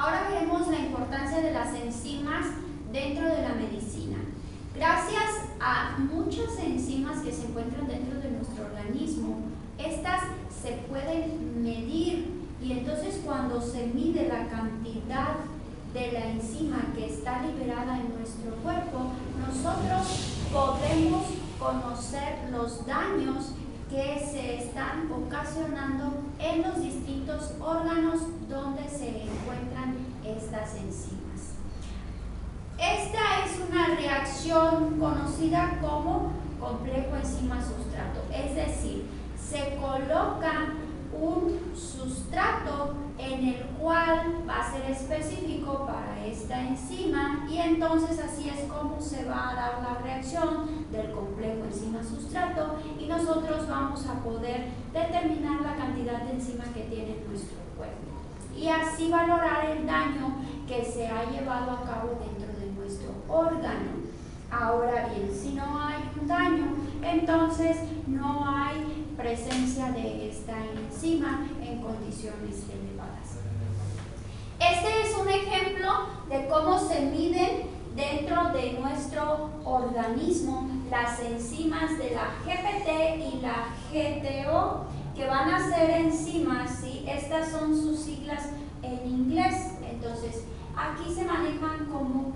Ahora veremos la importancia de las enzimas dentro de la medicina. Gracias a muchas enzimas que se encuentran dentro de nuestro organismo, estas se pueden medir y entonces cuando se mide la cantidad de la enzima que está liberada en nuestro cuerpo, nosotros podemos conocer los daños que se están ocasionando en los distintos órganos donde se encuentran estas enzimas. Esta es una reacción conocida como complejo enzima-sustrato, es decir, se coloca un sustrato en el cual va a ser específico para esta enzima y entonces así es como se va a dar la reacción del complejo enzima-sustrato y nosotros vamos a poder determinar la cantidad de enzima que tiene nuestro cuerpo y así valorar el daño que se ha llevado a cabo dentro de nuestro órgano. Ahora bien, si no hay un daño, entonces no hay presencia de esta enzima en condiciones elevadas. Este es un ejemplo de cómo se miden dentro de nuestro organismo las enzimas de la GPT y la GTO, que van a ser enzimas, ¿sí? Estas son sus siglas en inglés, entonces aquí se manejan como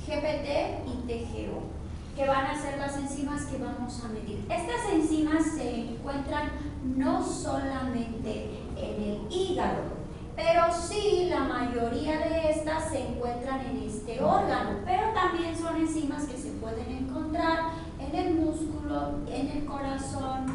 GPT y TGO, que van a ser las enzimas que vamos a medir. Estas enzimas se encuentran no solamente en el hígado, pero sí la mayoría de estas se encuentran en este órgano, pero también son enzimas que se pueden encontrar en el músculo, en el corazón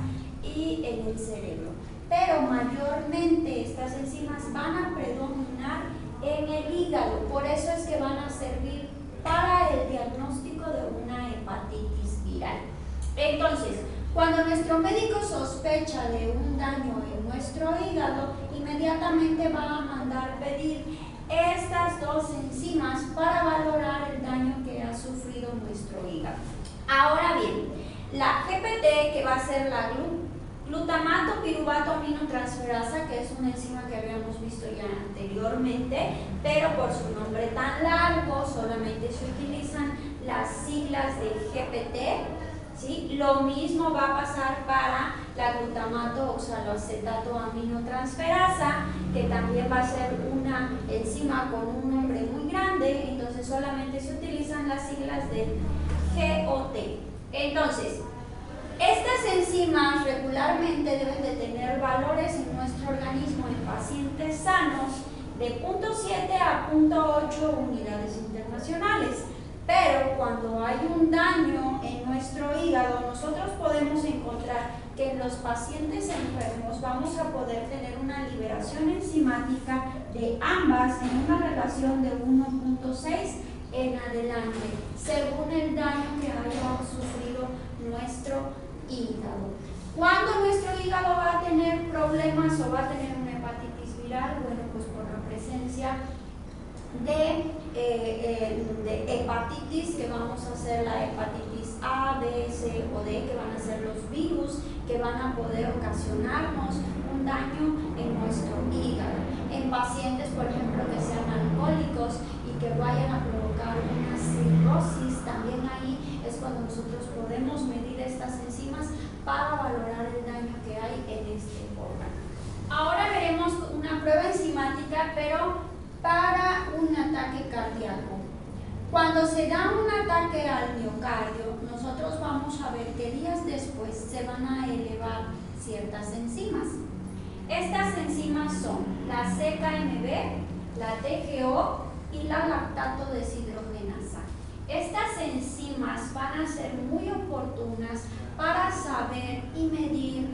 y en el cerebro. Pero mayormente estas enzimas van a predominar en el hígado, por eso es que van a servir para el diagnóstico de una hepatitis viral. Entonces, cuando nuestro médico sospecha de un daño en nuestro hígado, inmediatamente va a mandar pedir estas dos enzimas para valorar el daño que ha sufrido nuestro hígado. Ahora bien, la GPT, que va a ser la glutamato piruvato aminotransferasa, que es una enzima que habíamos visto ya anteriormente, pero por su nombre tan largo solamente se utilizan las siglas de GPT, ¿sí? Lo mismo va a pasar para la glutamato oxaloacetato aminotransferasa, que también va a ser una enzima con un nombre muy grande, entonces solamente se utilizan las siglas de GOT. Entonces, estas enzimas regularmente deben de tener valores en nuestro organismo en pacientes sanos de 0.7 a 0.8 unidades internacionales. Pero cuando hay un daño en nuestro hígado, nosotros podemos encontrar que en los pacientes enfermos vamos a poder tener una liberación enzimática de ambas en una relación de 1.6 en adelante, según el daño que haya sufrido nuestro hígado. ¿Cuándo nuestro hígado va a tener problemas o va a tener una hepatitis viral? Bueno, pues por la presencia de hepatitis, que vamos a hacer la hepatitis A, B, C o D, que van a ser los virus que van a poder ocasionarnos un daño en nuestro hígado. En pacientes, por ejemplo, que sean alcohólicos y que vayan a provocar una cirrosis, también ahí es cuando nosotros podemos medir estas enzimas para valorar el daño que hay en este órgano. Ahora veremos una prueba enzimática, pero para un ataque cardíaco. Cuando se da un ataque al miocardio, nosotros vamos a ver que días después se van a elevar ciertas enzimas. Estas enzimas son la CKMB, la TGO y la lactato deshidrogenasa. Estas enzimas van a ser muy oportunas para saber y medir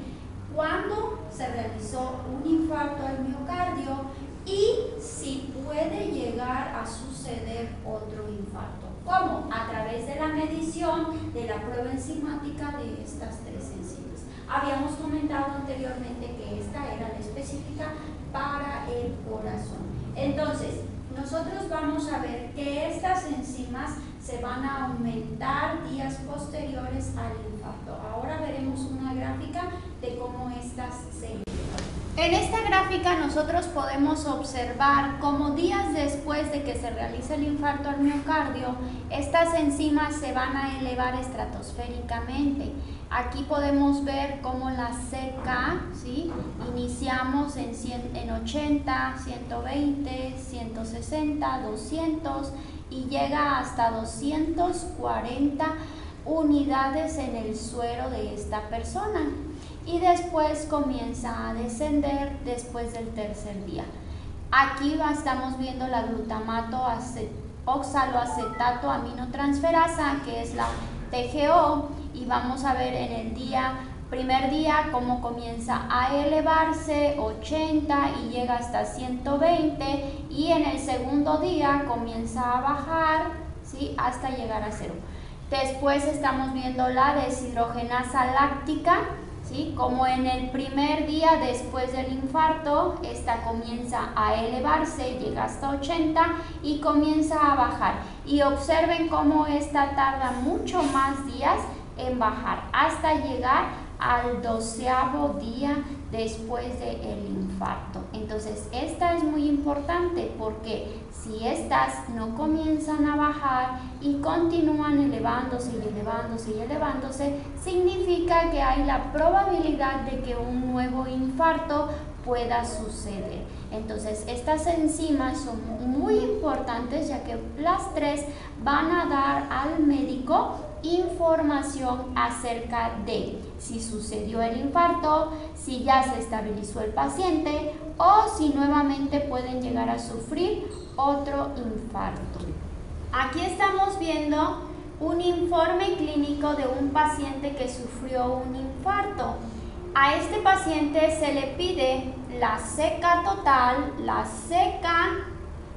cuándo se realizó un infarto al miocardio y si puede llegar a suceder otro infarto. ¿Cómo? A través de la medición de la prueba enzimática de estas tres enzimas. Habíamos comentado anteriormente que esta era la específica para el corazón. Entonces, nosotros vamos a ver que estas enzimas se van a aumentar días posteriores al infarto. Ahora veremos una gráfica de cómo estas se elevan. En esta gráfica nosotros podemos observar cómo días después de que se realice el infarto al miocardio, estas enzimas se van a elevar estratosféricamente. Aquí podemos ver cómo la CK, ¿sí? Iniciamos en 80, 120, 160, 200 y llega hasta 240 unidades en el suero de esta persona. Y después comienza a descender después del tercer día. Aquí estamos viendo la glutamato oxaloacetato aminotransferasa, que es la TGO, y vamos a ver en el primer día cómo comienza a elevarse 80 y llega hasta 120, y en el segundo día comienza a bajar, ¿sí? Hasta llegar a 0. Después estamos viendo la deshidrogenasa láctica, ¿sí? Como en el primer día después del infarto, esta comienza a elevarse, llega hasta 80 y comienza a bajar. Y observen cómo esta tarda mucho más días en bajar, hasta llegar al 12º día después del infarto. Entonces, esta es muy importante porque si estas no comienzan a bajar y continúan elevándose y elevándose y elevándose, significa que hay la probabilidad de que un nuevo infarto pueda suceder. Entonces, estas enzimas son muy importantes, ya que las tres van a dar al médico información acerca de si sucedió el infarto, si ya se estabilizó el paciente o si nuevamente pueden llegar a sufrir otro infarto. Aquí estamos viendo un informe clínico de un paciente que sufrió un infarto. A este paciente se le pide la CK total, la CK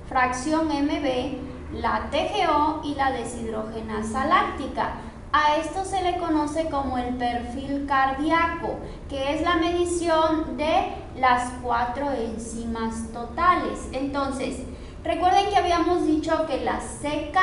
fracción MB, la TGO y la deshidrogenasa láctica. A esto se le conoce como el perfil cardíaco, que es la medición de las 4 enzimas totales. Entonces, recuerden que habíamos dicho que la CK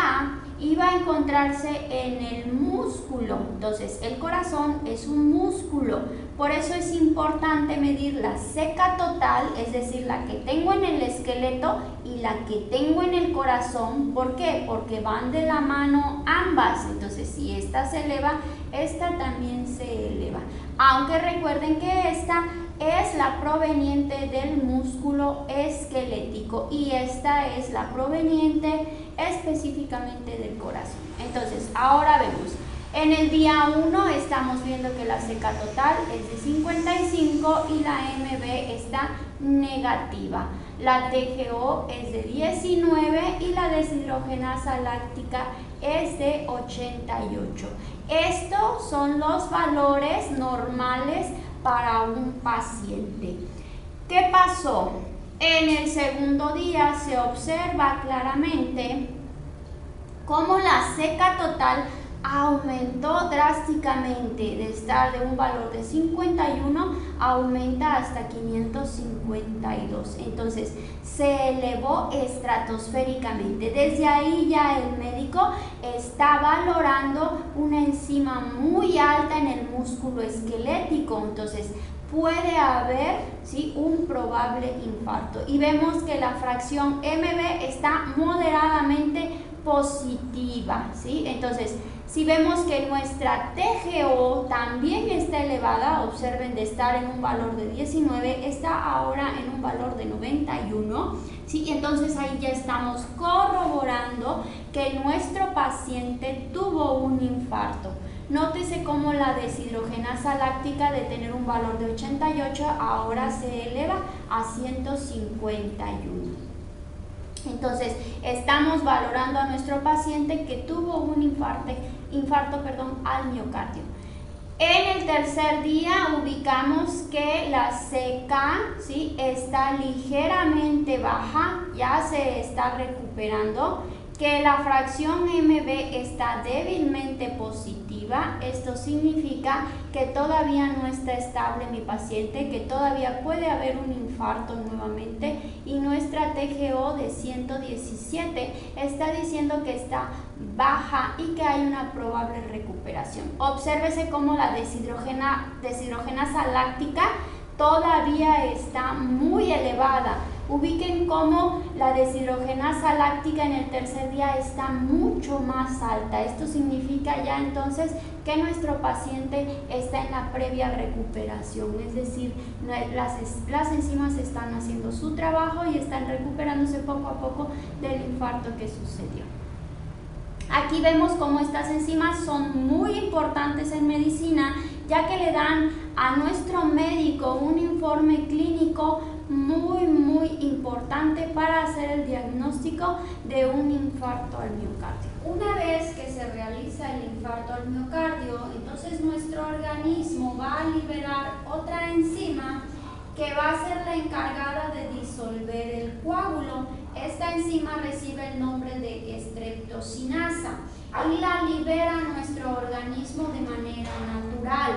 iba a encontrarse en el músculo. Entonces, el corazón es un músculo. Por eso es importante medir la CK total, es decir, la que tengo en el esqueleto y la que tengo en el corazón. ¿Por qué? Porque van de la mano ambas. Entonces, si esta se eleva, esta también se eleva. Aunque recuerden que esta es la proveniente del músculo esquelético y esta es la proveniente específicamente del corazón. Entonces, ahora vemos. En el día 1 estamos viendo que la CK total es de 55 y la MB está negativa. La TGO es de 19 y la deshidrogenasa láctica es de 88. Estos son los valores normales para un paciente. ¿Qué pasó? En el segundo día se observa claramente cómo la CK total aumentó drásticamente, de estar de un valor de 51 aumenta hasta 552. Entonces se elevó estratosféricamente. Desde ahí ya el médico está valorando una enzima muy alta en el músculo esquelético. Entonces puede haber, ¿sí?, un probable infarto. Y vemos que la fracción MB está moderadamente positiva, ¿sí? Entonces, si vemos que nuestra TGO también está elevada, observen, de estar en un valor de 19, está ahora en un valor de 91, ¿sí? Entonces ahí ya estamos corroborando que nuestro paciente tuvo un infarto. Nótese cómo la deshidrogenasa láctica, de tener un valor de 88, ahora se eleva a 151. Entonces, estamos valorando a nuestro paciente que tuvo un infarto al miocardio. En el tercer día ubicamos que la CK, ¿sí?, está ligeramente baja, ya se está recuperando, que la fracción MB está débilmente positiva. Esto significa que todavía no está estable mi paciente, que todavía puede haber un infarto nuevamente, y nuestra TGO de 117 está diciendo que está baja y que hay una probable recuperación. Obsérvese cómo la deshidrogenasa láctica todavía está muy elevada. Ubiquen cómo la deshidrogenasa láctica en el tercer día está mucho más alta. Esto significa ya entonces que nuestro paciente está en la previa recuperación, es decir, las enzimas están haciendo su trabajo y están recuperándose poco a poco del infarto que sucedió. Aquí vemos cómo estas enzimas son muy importantes en medicina, ya que le dan a nuestro médico un informe clínico muy importante para hacer el diagnóstico de un infarto al miocardio. Una vez que se realiza el infarto al miocardio, entonces nuestro organismo va a liberar otra enzima que va a ser la encargada de disolver el coágulo. Esta enzima recibe el nombre de streptocinasa y la libera nuestro organismo de manera natural.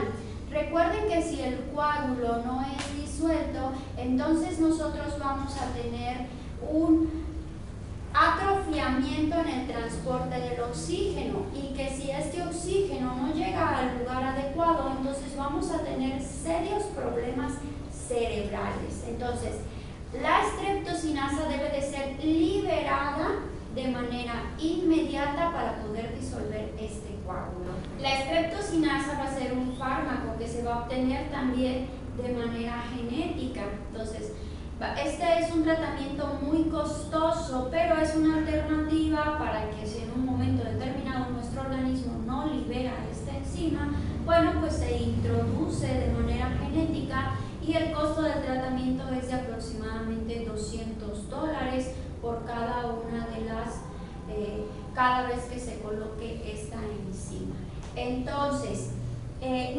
Recuerden que si el coágulo no es disuelto, entonces nosotros vamos a tener un atrofiamiento en el transporte del oxígeno, y que si este oxígeno no llega al lugar adecuado, entonces vamos a tener serios problemas cerebrales. Entonces, la streptocinasa debe de ser liberada de manera inmediata para poder disolver este coágulo. La streptocinasa va a ser un fármaco que se va a obtener también de manera genética. Entonces, este es un tratamiento muy costoso, pero es una alternativa para que si en un momento determinado nuestro organismo no libera esta enzima, bueno, pues se introduce de manera genética y el costo del tratamiento es de aproximadamente $200 por cada una de las, cada vez que se coloque esta enzima. Entonces,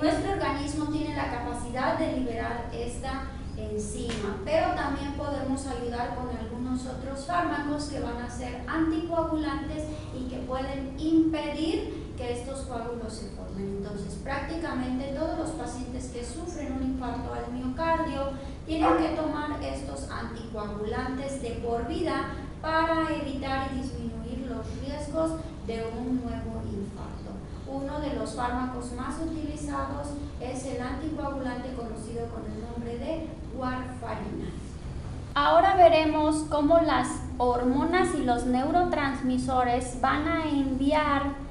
nuestro organismo tiene la capacidad de liberar esta enzima, pero también podemos ayudar con algunos otros fármacos que van a ser anticoagulantes y que pueden impedir que estos coágulos se formen. Entonces, prácticamente todos los pacientes que sufren un infarto al miocardio tienen que tomar estos anticoagulantes de por vida para evitar y disminuir los riesgos de un nuevo infarto. Uno de los fármacos más utilizados es el anticoagulante conocido con el nombre de warfarina. Ahora veremos cómo las hormonas y los neurotransmisores van a enviar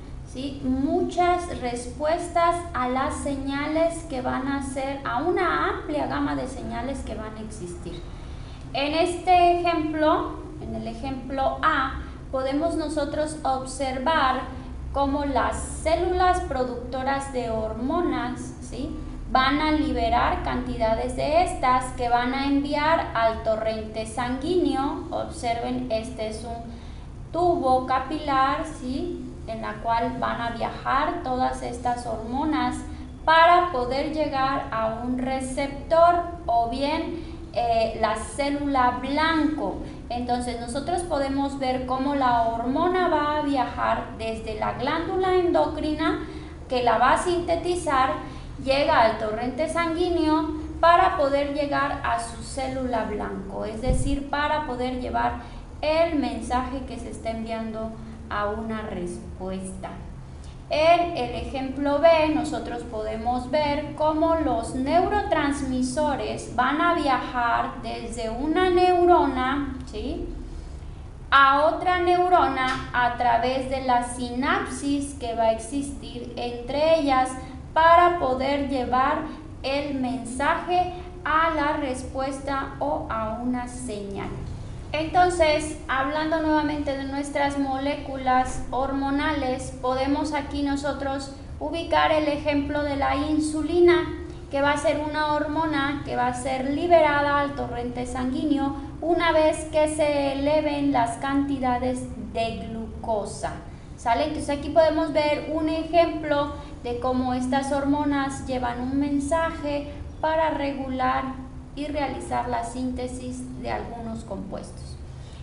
muchas respuestas a las señales que van a ser, a una amplia gama de señales que van a existir. En este ejemplo, en el ejemplo A, podemos nosotros observar cómo las células productoras de hormonas, van a liberar cantidades de estas que van a enviar al torrente sanguíneo. Observen, este es un tubo capilar, en la cual van a viajar todas estas hormonas para poder llegar a un receptor o bien la célula blanco. Entonces nosotros podemos ver cómo la hormona va a viajar desde la glándula endocrina, que la va a sintetizar, llega al torrente sanguíneo para poder llegar a su célula blanco, es decir, para poder llevar el mensaje que se está enviando a una respuesta. En el ejemplo B, nosotros podemos ver cómo los neurotransmisores van a viajar desde una neurona, a otra neurona a través de la sinapsis que va a existir entre ellas para poder llevar el mensaje a la respuesta o a una señal. Entonces, hablando nuevamente de nuestras moléculas hormonales, podemos aquí nosotros ubicar el ejemplo de la insulina, que va a ser una hormona que va a ser liberada al torrente sanguíneo una vez que se eleven las cantidades de glucosa. ¿Sale? Entonces aquí podemos ver un ejemplo de cómo estas hormonas llevan un mensaje para regular y realizar la síntesis de algunos compuestos.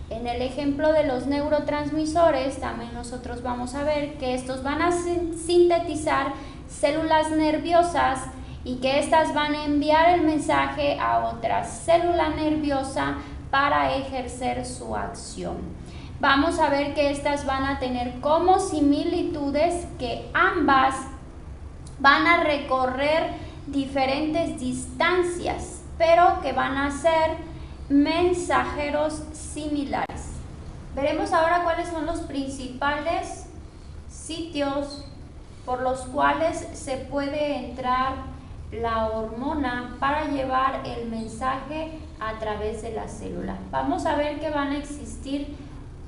En el ejemplo de los neurotransmisores, también nosotros vamos a ver que estos van a sintetizar células nerviosas y que estas van a enviar el mensaje a otra célula nerviosa para ejercer su acción. Vamos a ver que estas van a tener como similitudes que ambas van a recorrer diferentes distancias pero que van a ser mensajeros similares. Veremos ahora cuáles son los principales sitios por los cuales se puede entrar la hormona para llevar el mensaje a través de la célula. Vamos a ver que van a existir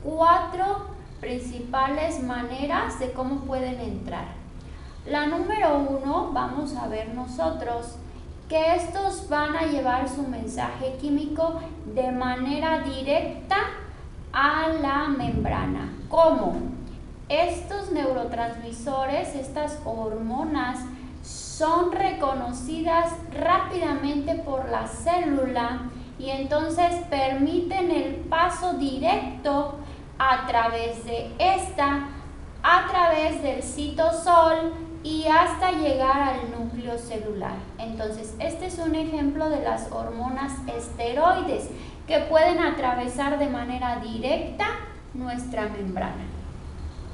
4 principales maneras de cómo pueden entrar. La número 1, vamos a ver nosotros que estos van a llevar su mensaje químico de manera directa a la membrana. ¿Cómo? Estos neurotransmisores, estas hormonas, son reconocidas rápidamente por la célula y entonces permiten el paso directo a través de esta, a través del citosol y hasta llegar al núcleo celular. Entonces, este es un ejemplo de las hormonas esteroides que pueden atravesar de manera directa nuestra membrana.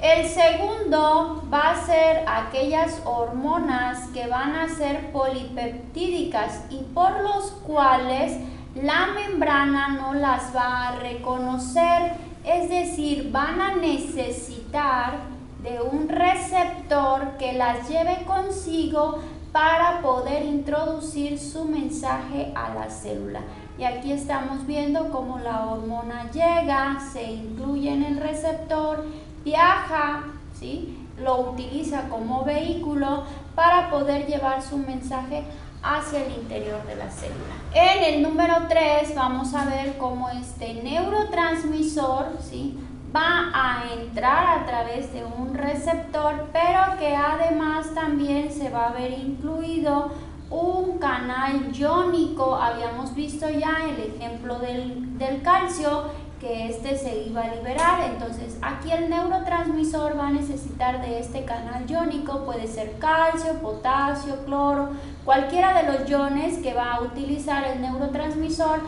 El segundo va a ser aquellas hormonas que van a ser polipeptídicas y por los cuales la membrana no las va a reconocer, es decir, van a necesitar de un receptor que las lleve consigo para poder introducir su mensaje a la célula. Y aquí estamos viendo cómo la hormona llega, se incluye en el receptor, viaja, ¿sí? Lo utiliza como vehículo para poder llevar su mensaje hacia el interior de la célula. En el número 3 vamos a ver cómo este neurotransmisor, ¿sí?, va a entrar a través de un receptor, pero que además también se va a ver incluido un canal iónico. Habíamos visto ya el ejemplo del calcio, que este se iba a liberar. Entonces aquí el neurotransmisor va a necesitar de este canal iónico, puede ser calcio, potasio, cloro, cualquiera de los iones que va a utilizar el neurotransmisor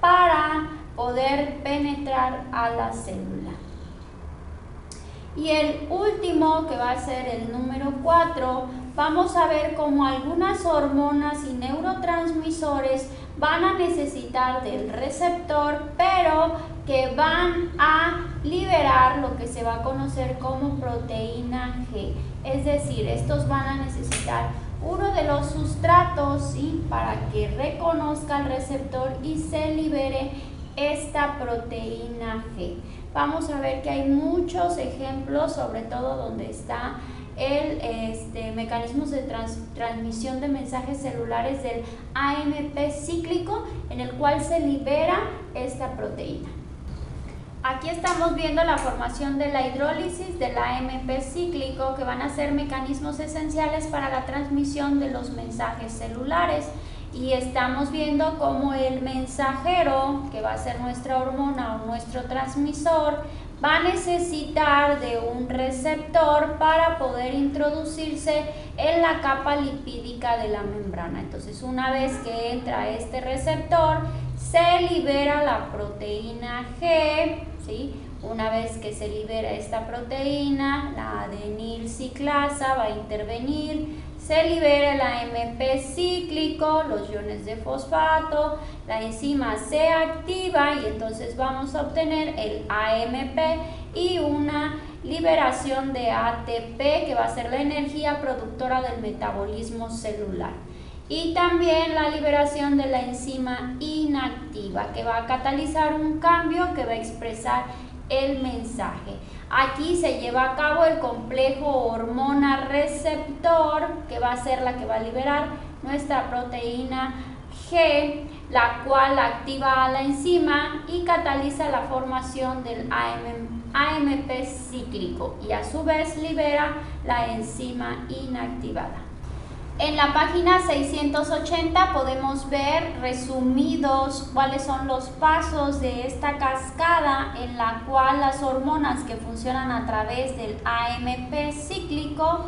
para poder penetrar a la célula. Y el último, que va a ser el número 4, vamos a ver cómo algunas hormonas y neurotransmisores van a necesitar del receptor, pero que van a liberar lo que se va a conocer como proteína G. Es decir, estos van a necesitar uno de los sustratos, ¿sí?, para que reconozca el receptor y se libere esta proteína G. Vamos a ver que hay muchos ejemplos, sobre todo donde está el mecanismos de transmisión de mensajes celulares del AMP cíclico, en el cual se libera esta proteína. Aquí estamos viendo la formación de la hidrólisis del AMP cíclico, que van a ser mecanismos esenciales para la transmisión de los mensajes celulares. Y estamos viendo cómo el mensajero, que va a ser nuestra hormona o nuestro transmisor, va a necesitar de un receptor para poder introducirse en la capa lipídica de la membrana. Entonces, una vez que entra este receptor, se libera la proteína G, ¿sí? Una vez que se libera esta proteína, la adenilciclasa va a intervenir, se libera el AMP cíclico, los iones de fosfato, la enzima se activa y entonces vamos a obtener el AMP y una liberación de ATP, que va a ser la energía productora del metabolismo celular. Y también la liberación de la enzima inactiva, que va a catalizar un cambio que va a expresar el mensaje. Aquí se lleva a cabo el complejo hormona-receptor, que va a ser la que va a liberar nuestra proteína G, la cual activa a la enzima y cataliza la formación del AMP cíclico y a su vez libera la enzima inactivada. En la página 680 podemos ver resumidos cuáles son los pasos de esta cascada en la cual las hormonas que funcionan a través del AMP cíclico,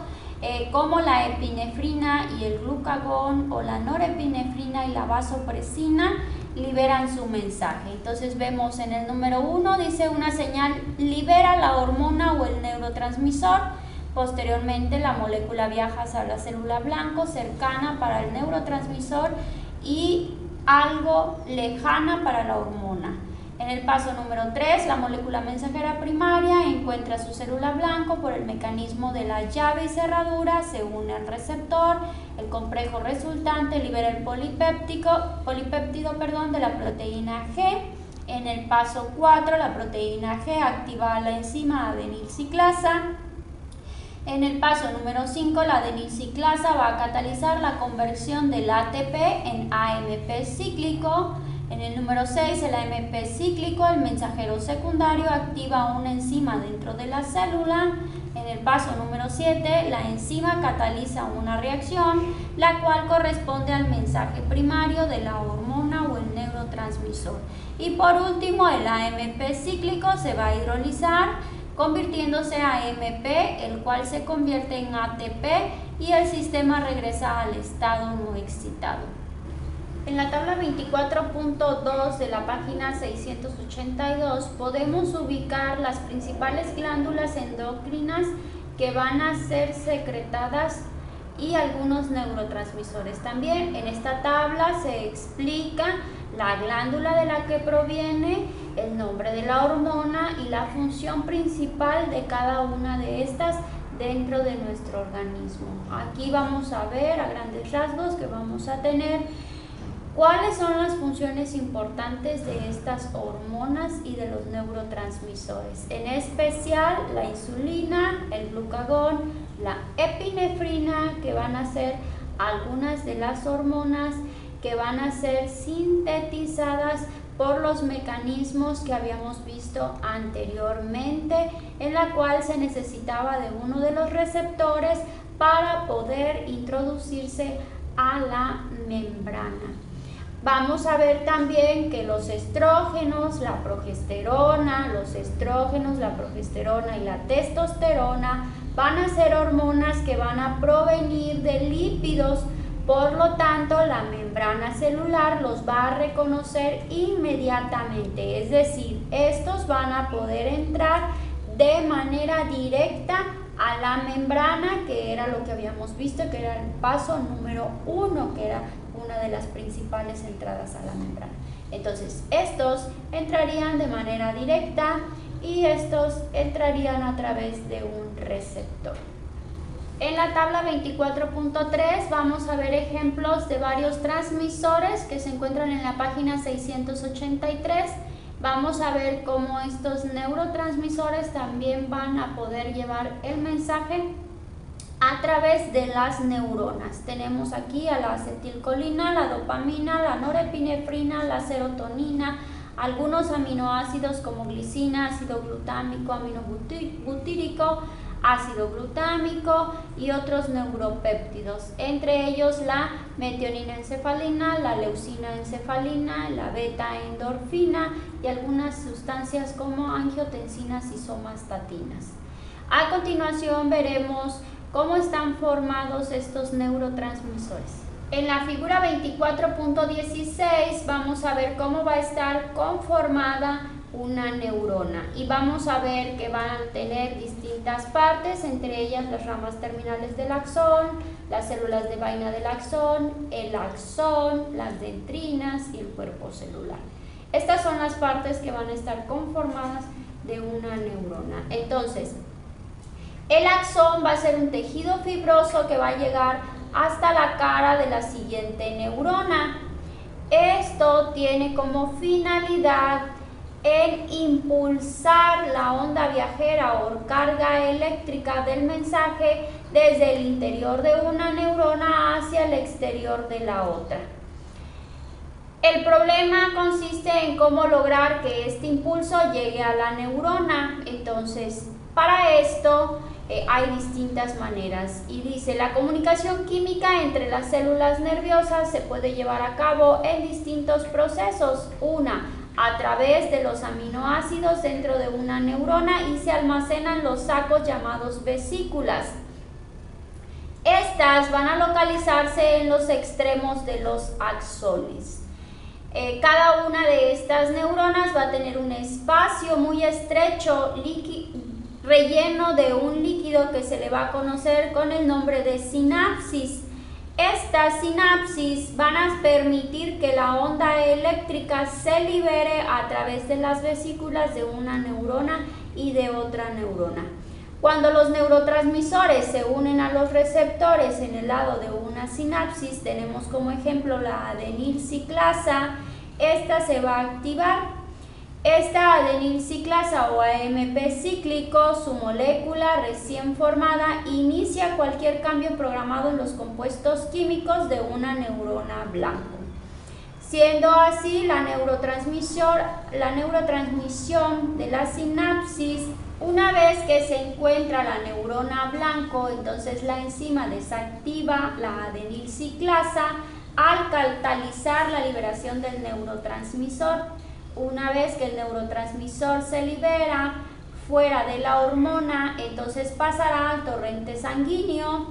como la epinefrina y el glucagón, o la norepinefrina y la vasopresina, liberan su mensaje. Entonces vemos en el número 1, dice una señal libera la hormona o el neurotransmisor. Posteriormente la molécula viaja hacia la célula blanco cercana para el neurotransmisor y algo lejana para la hormona. En el paso número 3, la molécula mensajera primaria encuentra su célula blanco por el mecanismo de la llave y cerradura, se une al receptor, el complejo resultante libera el polipéptido de la proteína G. En el paso 4, la proteína G activa la enzima adenilciclasa. En el paso número 5, la adenilciclasa va a catalizar la conversión del ATP en AMP cíclico. En el número 6, el AMP cíclico, el mensajero secundario, activa una enzima dentro de la célula. En el paso número 7, la enzima cataliza una reacción, la cual corresponde al mensaje primario de la hormona o el neurotransmisor. Y por último, el AMP cíclico se va a hidrolizar, convirtiéndose a AMP, el cual se convierte en ATP y el sistema regresa al estado no excitado. En la tabla 24.2 de la página 682 podemos ubicar las principales glándulas endocrinas que van a ser secretadas y algunos neurotransmisores. También en esta tabla se explica la glándula de la que proviene, el nombre de la hormona y la función principal de cada una de estas dentro de nuestro organismo. Aquí vamos a ver a grandes rasgos que vamos a tener ¿cuáles son las funciones importantes de estas hormonas y de los neurotransmisores? En especial la insulina, el glucagón, la epinefrina, que van a ser algunas de las hormonas que van a ser sintetizadas por los mecanismos que habíamos visto anteriormente, en la cual se necesitaba de uno de los receptores para poder introducirse a la membrana. Vamos a ver también que los estrógenos, la progesterona, y la testosterona van a ser hormonas que van a provenir de lípidos, por lo tanto la membrana celular los va a reconocer inmediatamente, es decir, estos van a poder entrar de manera directa a la membrana, que era lo que habíamos visto, que era el paso número 1, que era una de las principales entradas a la membrana. Entonces, estos entrarían de manera directa y estos entrarían a través de un receptor. En la tabla 24.3 vamos a ver ejemplos de varios transmisores que se encuentran en la página 683. Vamos a ver cómo estos neurotransmisores también van a poder llevar el mensaje a través de las neuronas. Tenemos aquí a la acetilcolina, la dopamina, la norepinefrina, la serotonina, algunos aminoácidos como glicina, ácido glutámico, aminobutírico, ácido glutámico y otros neuropéptidos, entre ellos la metionina encefalina, la leucina encefalina, la beta-endorfina y algunas sustancias como angiotensinas y somastatinas. A continuación veremos cómo están formados estos neurotransmisores. En la figura 24.16 vamos a ver cómo va a estar conformada una neurona y vamos a ver que van a tener distintas partes, entre ellas las ramas terminales del axón, las células de vaina del axón, el axón, las dendrinas y el cuerpo celular. Estas son las partes que van a estar conformadas de una neurona. Entonces, el axón va a ser un tejido fibroso que va a llegar hasta la cara de la siguiente neurona. Esto tiene como finalidad el impulsar la onda viajera o carga eléctrica del mensaje desde el interior de una neurona hacia el exterior de la otra. El problema consiste en cómo lograr que este impulso llegue a la neurona. Entonces, para esto hay distintas maneras y dice: la comunicación química entre las células nerviosas se puede llevar a cabo en distintos procesos. Una, a través de los aminoácidos dentro de una neurona y se almacenan los sacos llamados vesículas. Estas van a localizarse en los extremos de los axones. Cada una de estas neuronas va a tener un espacio muy estrecho relleno de un líquido que se le va a conocer con el nombre de sinapsis. Estas sinapsis van a permitir que la onda eléctrica se libere a través de las vesículas de una neurona y de otra neurona. Cuando los neurotransmisores se unen a los receptores en el lado de una sinapsis, tenemos como ejemplo la adenilciclasa, esta se va a activar. Esta adenilciclasa o AMP cíclico, su molécula recién formada, inicia cualquier cambio programado en los compuestos químicos de una neurona blanco. Siendo así, la neurotransmisión de la sinapsis, una vez que se encuentra la neurona blanco, entonces la enzima desactiva la adenilciclasa al catalizar la liberación del neurotransmisor. Una vez que el neurotransmisor se libera fuera de la hormona, entonces pasará al torrente sanguíneo,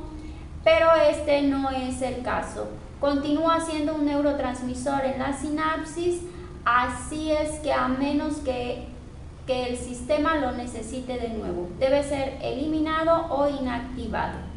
pero este no es el caso. Continúa siendo un neurotransmisor en la sinapsis, así es que a menos que el sistema lo necesite de nuevo, debe ser eliminado o inactivado.